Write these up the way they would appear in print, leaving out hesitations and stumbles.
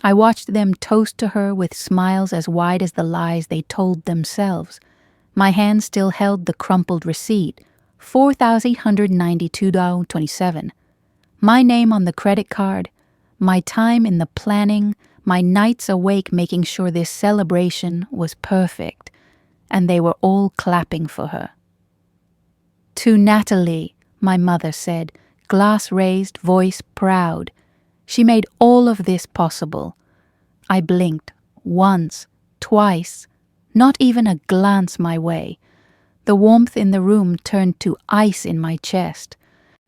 I watched them toast to her with smiles as wide as the lies they told themselves. My hand still held the crumpled receipt, $4,892.27. My name on the credit card, my time in the planning, my nights awake making sure this celebration was perfect, and they were all clapping for her. "To Natalie," my mother said, glass raised, voice proud. "She made all of this possible." I blinked, once, twice, not even a glance my way. The warmth in the room turned to ice in my chest.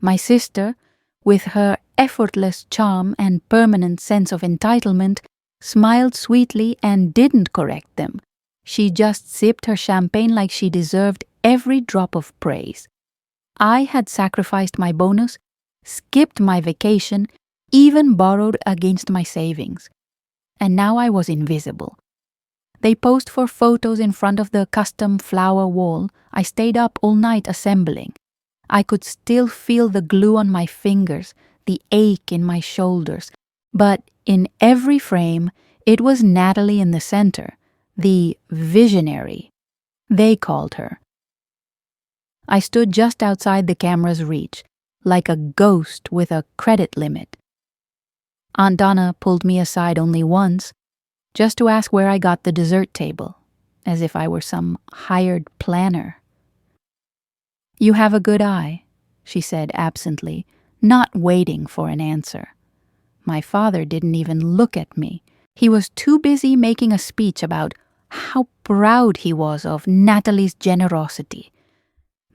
My sister, with her effortless charm and permanent sense of entitlement, smiled sweetly and didn't correct them. She just sipped her champagne like she deserved every drop of praise. I had sacrificed my bonus, skipped my vacation, even borrowed against my savings. And now I was invisible. They posed for photos in front of the custom flower wall. I stayed up all night assembling. I could still feel the glue on my fingers, the ache in my shoulders. But in every frame, it was Natalie in the center, the visionary, they called her. I stood just outside the camera's reach, like a ghost with a credit limit. Aunt Donna pulled me aside only once, just to ask where I got the dessert table, as if I were some hired planner. "You have a good eye," she said absently, not waiting for an answer. My father didn't even look at me. He was too busy making a speech about how proud he was of Natalie's generosity.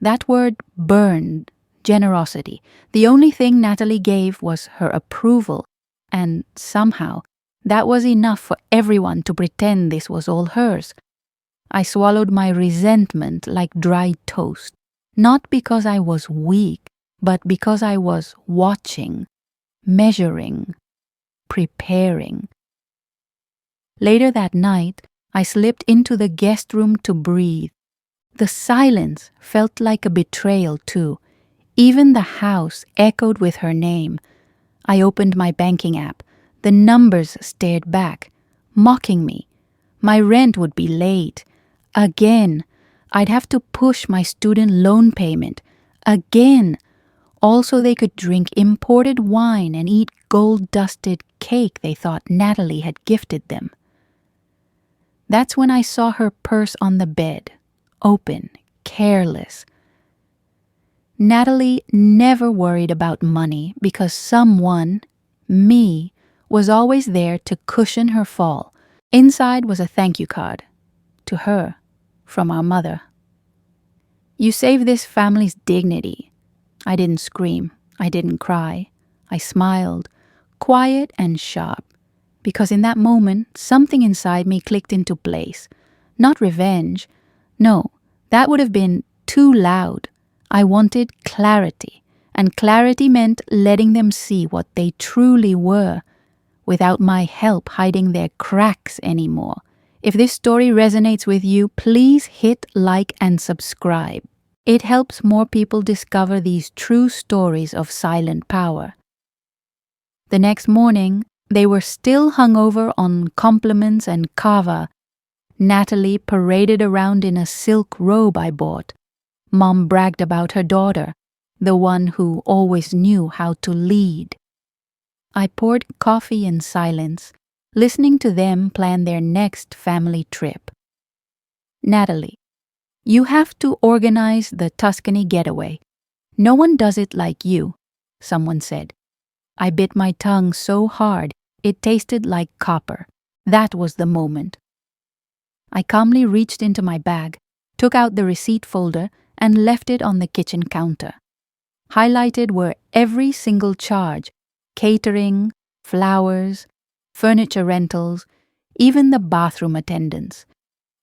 That word burned, generosity. The only thing Natalie gave was her approval, and somehow that was enough for everyone to pretend this was all hers. I swallowed my resentment like dry toast, not because I was weak, but because I was watching, measuring, preparing. Later that night, I slipped into the guest room to breathe. The silence felt like a betrayal too. Even the house echoed with her name. I opened my banking app. The numbers stared back, mocking me. My rent would be late. Again. I'd have to push my student loan payment. Again. Also, they could drink imported wine and eat gold-dusted cake they thought Natalie had gifted them. That's when I saw her purse on the bed, open, careless. Natalie never worried about money because someone, me, was always there to cushion her fall. Inside was a thank you card. To her, from our mother. "You saved this family's dignity." I didn't scream. I didn't cry. I smiled, quiet and sharp, because in that moment, something inside me clicked into place. Not revenge. No, that would have been too loud. I wanted clarity, and clarity meant letting them see what they truly were, without my help hiding their cracks anymore. If this story resonates with you, please hit like and subscribe. It helps more people discover these true stories of silent power. The next morning, they were still hungover on compliments and kava. Natalie paraded around in a silk robe I bought. Mom bragged about her daughter, the one who always knew how to lead. I poured coffee in silence, listening to them plan their next family trip. "Natalie, you have to organize the Tuscany getaway. No one does it like you," someone said. I bit my tongue so hard it tasted like copper. That was the moment. I calmly reached into my bag, took out the receipt folder, and left it on the kitchen counter. Highlighted were every single charge: catering, flowers, furniture rentals, even the bathroom attendants.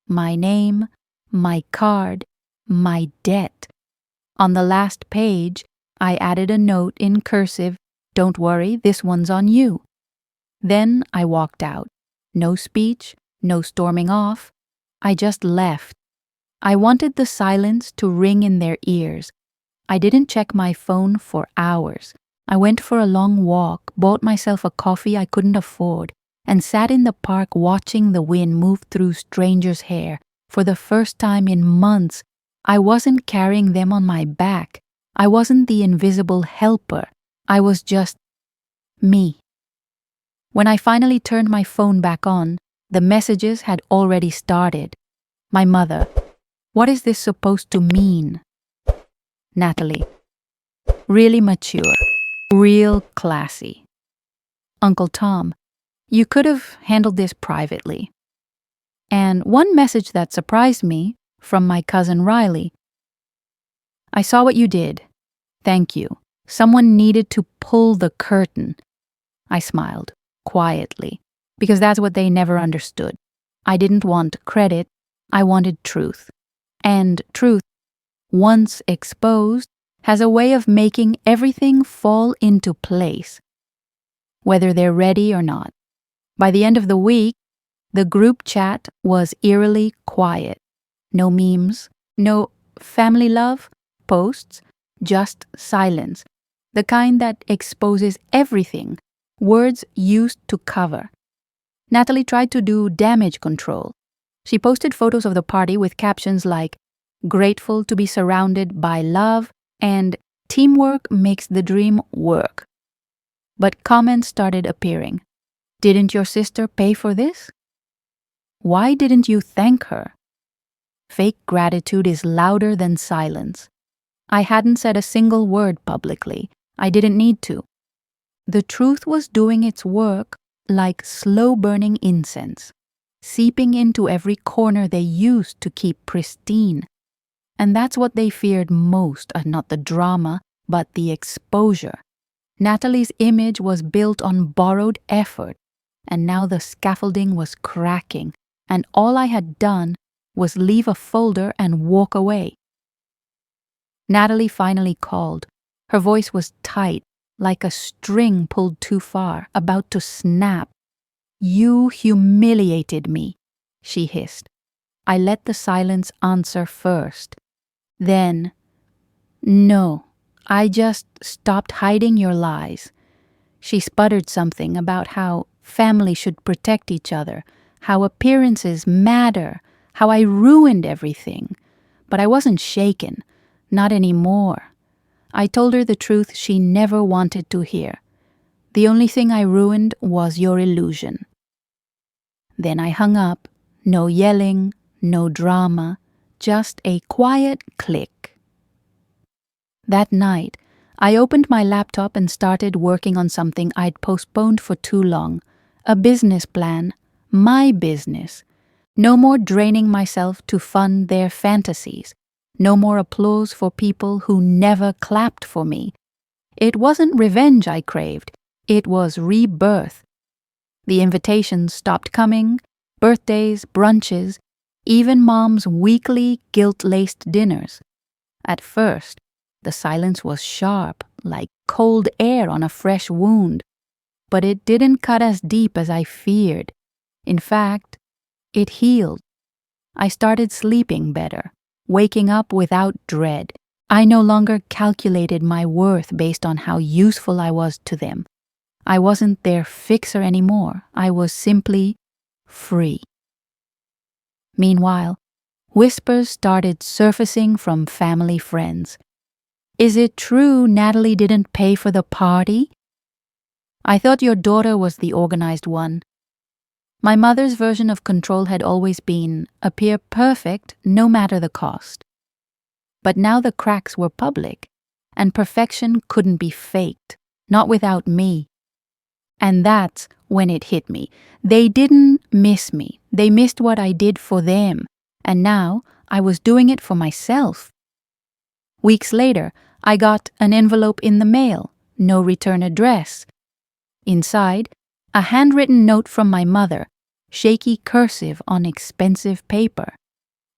My name, my card, my debt. On the last page, I added a note in cursive, "Don't worry, this one's on you." Then I walked out. No speech, no storming off. I just left. I wanted the silence to ring in their ears. I didn't check my phone for hours. I went for a long walk, bought myself a coffee I couldn't afford, and sat in the park watching the wind move through strangers' hair. For the first time in months, I wasn't carrying them on my back. I wasn't the invisible helper. I was just me. When I finally turned my phone back on, the messages had already started. My mother: "What is this supposed to mean?" Natalie: "Really mature. Real classy." Uncle Tom: "You could have handled this privately." And one message that surprised me, from my cousin Riley: "I saw what you did. Thank you. Someone needed to pull the curtain." I smiled, quietly, because that's what they never understood. I didn't want credit, I wanted truth. And truth, once exposed, has a way of making everything fall into place, whether they're ready or not. By the end of the week, the group chat was eerily quiet. No memes, no family love posts, just silence, the kind that exposes everything words used to cover. Natalie tried to do damage control. She posted photos of the party with captions like, "Grateful to be surrounded by love," and "Teamwork makes the dream work." But comments started appearing. "Didn't your sister pay for this? Why didn't you thank her?" Fake gratitude is louder than silence. I hadn't said a single word publicly. I didn't need to. The truth was doing its work like slow-burning incense, seeping into every corner they used to keep pristine. And that's what they feared most, not the drama, but the exposure. Natalie's image was built on borrowed effort, and now the scaffolding was cracking, and all I had done was leave a folder and walk away. Natalie finally called. Her voice was tight, like a string pulled too far, about to snap. "You humiliated me," she hissed. I let the silence answer first. Then, "No, I just stopped hiding your lies." She sputtered something about how family should protect each other, how appearances matter, how I ruined everything. But I wasn't shaken, not anymore. I told her the truth she never wanted to hear. "The only thing I ruined was your illusion." Then I hung up. No yelling, no drama, just a quiet click. That night, I opened my laptop and started working on something I'd postponed for too long. A business plan, my business. No more draining myself to fund their fantasies. No more applause for people who never clapped for me. It wasn't revenge I craved. It was rebirth. The invitations stopped coming, birthdays, brunches, even Mom's weekly guilt-laced dinners. At first, the silence was sharp, like cold air on a fresh wound. But it didn't cut as deep as I feared. In fact, it healed. I started sleeping better, waking up without dread. I no longer calculated my worth based on how useful I was to them. I wasn't their fixer anymore. I was simply free. Meanwhile, whispers started surfacing from family friends. "Is it true Natalie didn't pay for the party? I thought your daughter was the organized one." My mother's version of control had always been appear perfect no matter the cost. But now the cracks were public, and perfection couldn't be faked, not without me. And that's when it hit me. They didn't miss me. They missed what I did for them, and now I was doing it for myself. Weeks later, I got an envelope in the mail, no return address. Inside, a handwritten note from my mother, shaky cursive on expensive paper.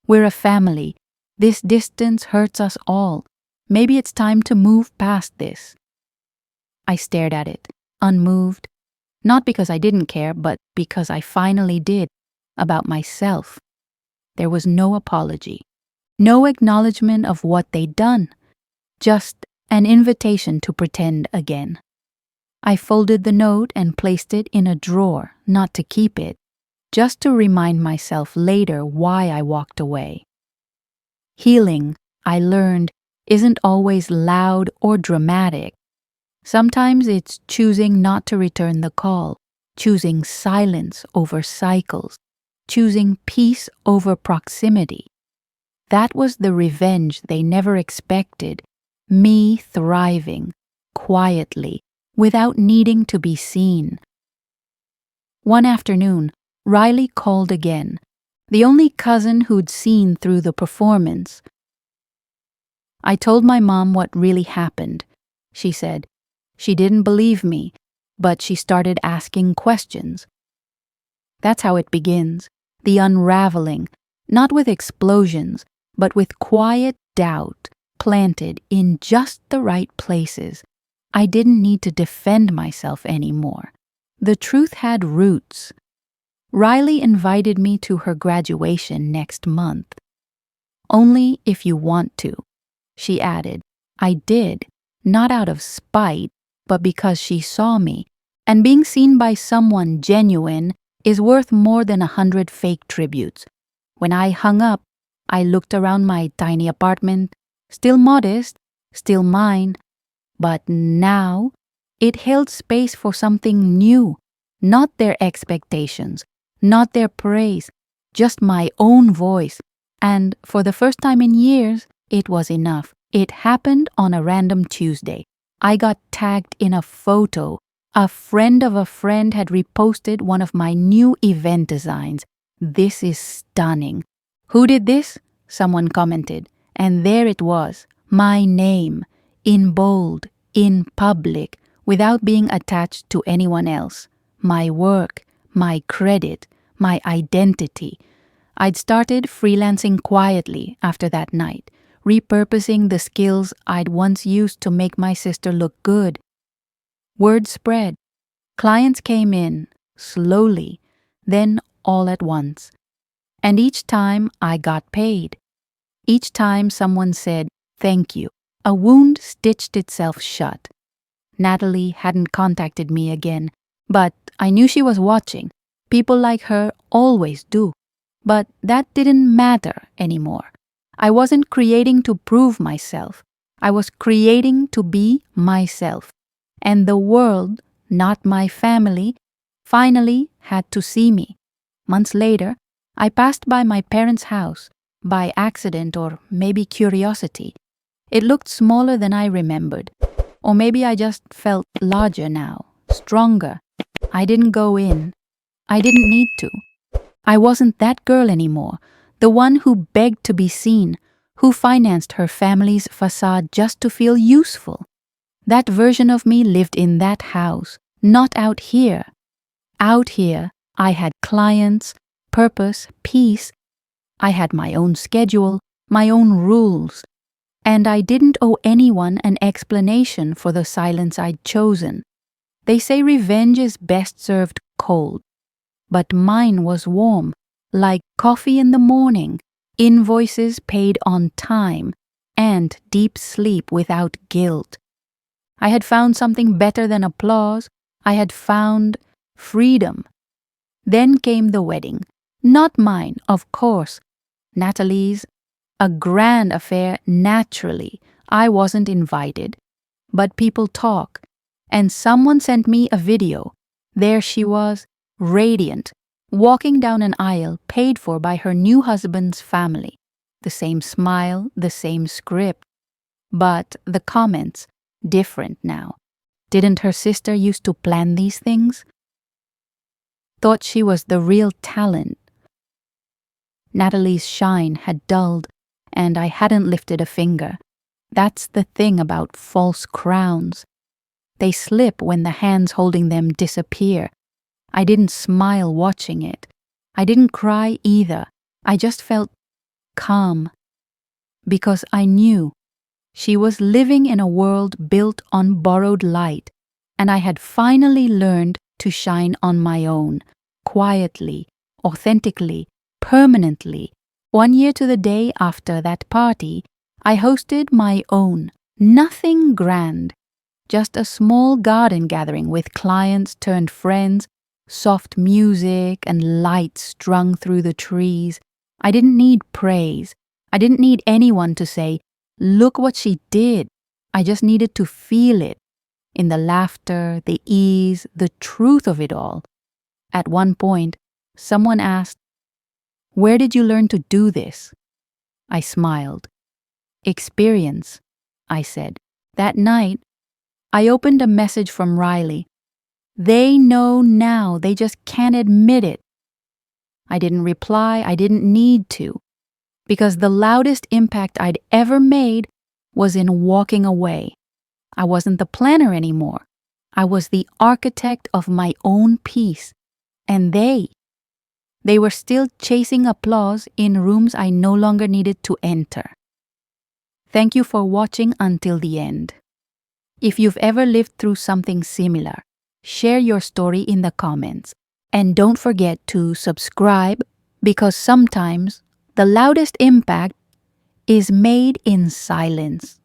"We're a family. This distance hurts us all. Maybe it's time to move past this." I stared at it, unmoved, not because I didn't care, but because I finally did, about myself. There was no apology, no acknowledgement of what they'd done, just an invitation to pretend again. I folded the note and placed it in a drawer, not to keep it, just to remind myself later why I walked away. Healing, I learned, isn't always loud or dramatic. Sometimes it's choosing not to return the call, choosing silence over cycles, choosing peace over proximity. That was the revenge they never expected, me thriving, quietly, without needing to be seen. One afternoon, Riley called again, the only cousin who'd seen through the performance. I told my mom what really happened, she said. She didn't believe me, but she started asking questions. That's how it begins, the unraveling, not with explosions, but with quiet doubt planted in just the right places. I didn't need to defend myself anymore. The truth had roots. Riley invited me to her graduation next month. Only if you want to, she added. I did, not out of spite, but because she saw me, and being seen by someone genuine is worth more than 100 fake tributes. When I hung up, I looked around my tiny apartment, still modest, still mine, but now it held space for something new, not their expectations, not their praise, just my own voice, and for the first time in years, it was enough. It happened on a random Tuesday. I got tagged in a photo. A friend of a friend had reposted one of my new event designs. This is stunning. Who did this? Someone commented. And there it was, my name, in bold, in public, without being attached to anyone else. My work, my credit, my identity. I'd started freelancing quietly after that night, repurposing the skills I'd once used to make my sister look good. Word spread. Clients came in, slowly, then all at once. And each time I got paid. Each time someone said, "Thank you," a wound stitched itself shut. Natalie hadn't contacted me again, but I knew she was watching. People like her always do. But that didn't matter anymore. I wasn't creating to prove myself. I was creating to be myself. And the world, not my family, finally had to see me. Months later, I passed by my parents' house, by accident or maybe curiosity. It looked smaller than I remembered. Or maybe I just felt larger now, stronger. I didn't go in. I didn't need to. I wasn't that girl anymore, the one who begged to be seen, who financed her family's facade just to feel useful. That version of me lived in that house, not out here. Out here, I had clients, purpose, peace. I had my own schedule, my own rules. And I didn't owe anyone an explanation for the silence I'd chosen. They say revenge is best served cold. But mine was warm, like coffee in the morning, invoices paid on time, and deep sleep without guilt. I had found something better than applause. I had found freedom. Then came the wedding. Not mine, of course. Natalie's. A grand affair, naturally. I wasn't invited. But people talk. And someone sent me a video. There she was, radiant, walking down an aisle paid for by her new husband's family. The same smile, the same script. But the comments, different now. Didn't her sister used to plan these things? Thought she was the real talent. Natalie's shine had dulled, and I hadn't lifted a finger. That's the thing about false crowns. They slip when the hands holding them disappear. I didn't smile watching it. I didn't cry either. I just felt calm. Because I knew she was living in a world built on borrowed light, and I had finally learned to shine on my own, quietly, authentically, permanently. 1 year to the day after that party, I hosted my own, nothing grand, Just a small garden gathering with clients turned friends, soft music and lights strung through the trees. I didn't need praise. I didn't need anyone to say, "Look what she did." I just needed to feel it, in the laughter, the ease, the truth of it all. At one point, someone asked, "Where did you learn to do this?" I smiled. "Experience," I said. That night, I opened a message from Riley. They know now, they just can't admit it. I didn't reply, I didn't need to, because the loudest impact I'd ever made was in walking away. I wasn't the planner anymore. I was the architect of my own peace. And they were still chasing applause in rooms I no longer needed to enter. Thank you for watching until the end. If you've ever lived through something similar, share your story in the comments. And don't forget to subscribe, because sometimes the loudest impact is made in silence.